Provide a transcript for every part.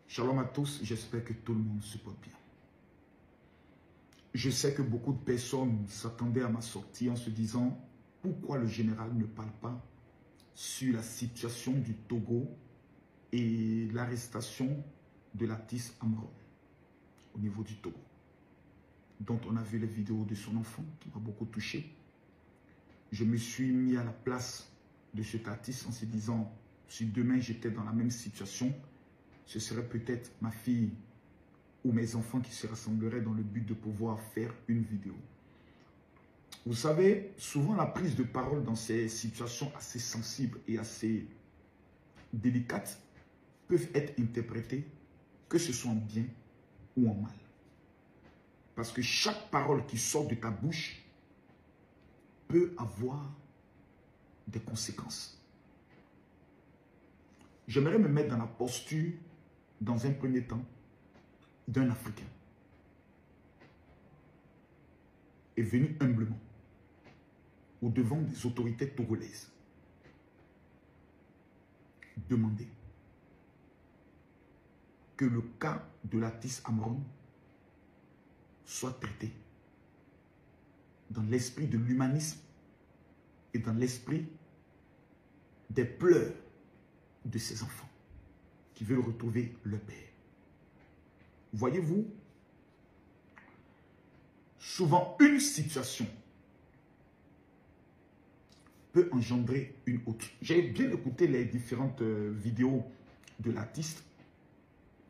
Shalom à tous, j'espère que tout le monde se porte bien. Je sais que beaucoup de personnes s'attendaient à ma sortie en se disant pourquoi le général ne parle pas sur la situation du Togo et l'arrestation de Latif Amron au niveau du Togo, dont on a vu les vidéos de son enfant qui m'a beaucoup touché. Je me suis mis à la place de cet artiste en se disant si demain j'étais dans la même situation, ce serait peut-être ma fille ou mes enfants qui se rassembleraient dans le but de pouvoir faire une vidéo. Vous savez, souvent la prise de parole dans ces situations assez sensibles et assez délicates peuvent être interprétées que ce soit en bien ou en mal. Parce que chaque parole qui sort de ta bouche peut avoir des conséquences. J'aimerais me mettre dans la posture, dans un premier temps, d'un Africain. Et venu humblement au devant des autorités togolaises. Demander que le cas de Latif Amron soit traité dans l'esprit de l'humanisme et dans l'esprit des pleurs de ces enfants qui veulent retrouver leur père. Voyez-vous, souvent une situation peut engendrer une autre. J'ai bien écouté les différentes vidéos de l'artiste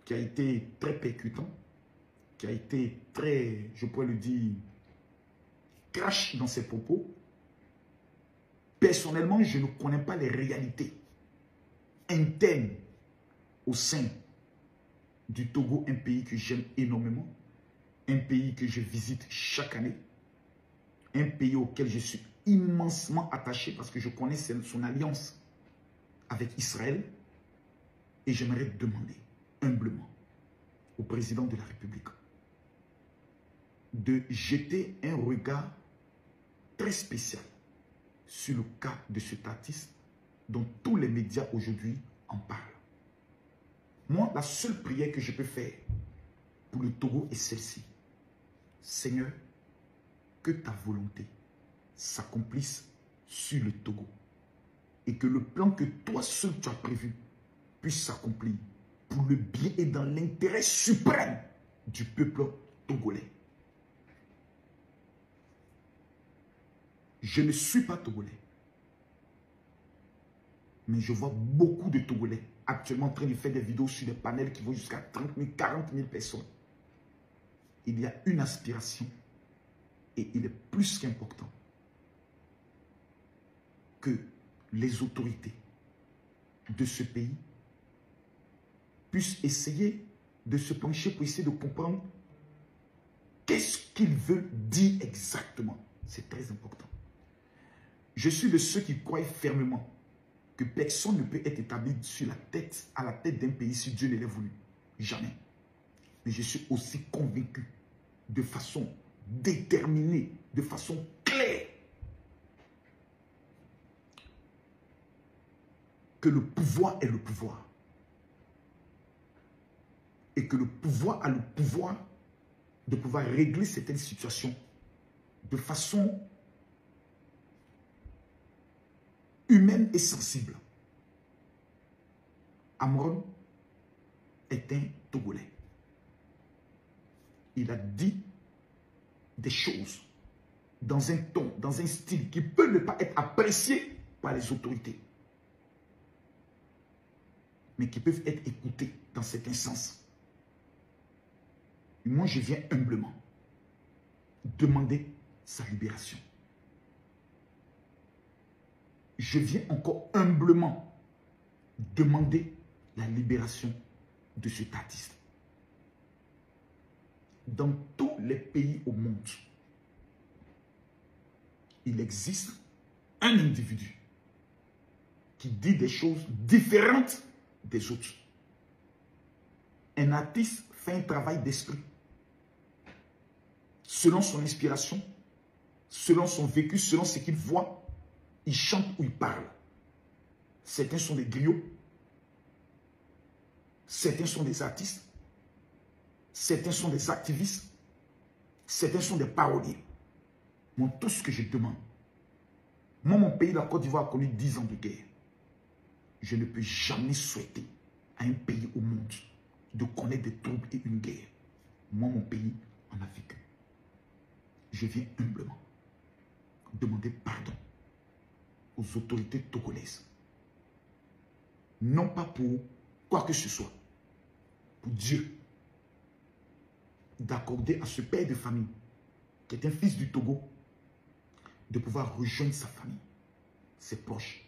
qui a été très percutant, qui a été très, je pourrais le dire, crash dans ses propos. Personnellement, je ne connais pas les réalités internes au sein du Togo, un pays que j'aime énormément, un pays que je visite chaque année, un pays auquel je suis immensement attaché parce que je connais son alliance avec Israël et j'aimerais demander humblement au président de la République de jeter un regard très spécial sur le cas de cet artiste dont tous les médias aujourd'hui en parlent. Moi, la seule prière que je peux faire pour le Togo est celle-ci. Seigneur, que ta volonté s'accomplisse sur le Togo et que le plan que toi seul tu as prévu puisse s'accomplir pour le bien et dans l'intérêt suprême du peuple togolais. Je ne suis pas togolais, mais je vois beaucoup de Togolais actuellement en train de faire des vidéos sur des panels qui vont jusqu'à 30 000, 40 000 personnes. Il y a une aspiration et il est plus qu'important que les autorités de ce pays puissent essayer de se pencher pour essayer de comprendre qu'est-ce qu'ils veulent dire exactement. C'est très important. Je suis de ceux qui croient fermement que personne ne peut être établi à la tête d'un pays si Dieu ne l'a voulu. Jamais. Mais je suis aussi convaincu, de façon déterminée, de façon claire, que le pouvoir est le pouvoir. Et que le pouvoir a le pouvoir de pouvoir régler certaines situations de façon humaine et sensible. Amron est un Togolais. Il a dit des choses dans un ton, dans un style qui peut ne pas être apprécié par les autorités, mais qui peuvent être écoutés dans certains sens. Et moi, je viens humblement demander sa libération. Je viens encore humblement demander la libération de cet artiste. Dans tous les pays au monde, il existe un individu qui dit des choses différentes des autres. Un artiste fait un travail d'esprit. Selon son inspiration, selon son vécu, selon ce qu'il voit, il chante ou il parle. Certains sont des griots. Certains sont des artistes. Certains sont des activistes. Certains sont des paroliers. Moi, tout ce que je demande, moi, mon pays, la Côte d'Ivoire, a connu 10 ans de guerre. Je ne peux jamais souhaiter à un pays au monde de connaître des troubles et une guerre. Moi, mon pays en a vécu. Je viens humblement demander pardon aux autorités togolaises. Non pas pour quoi que ce soit, pour Dieu, d'accorder à ce père de famille, qui est un fils du Togo, de pouvoir rejoindre sa famille, ses proches,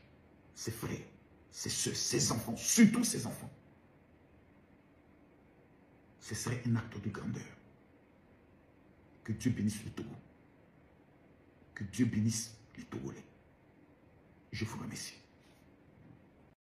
ses frères, ses soeurs, ses enfants, surtout ses enfants. Ce serait un acte de grandeur. Que Dieu bénisse le Togo. Que Dieu bénisse les Togolais. Je vous remercie.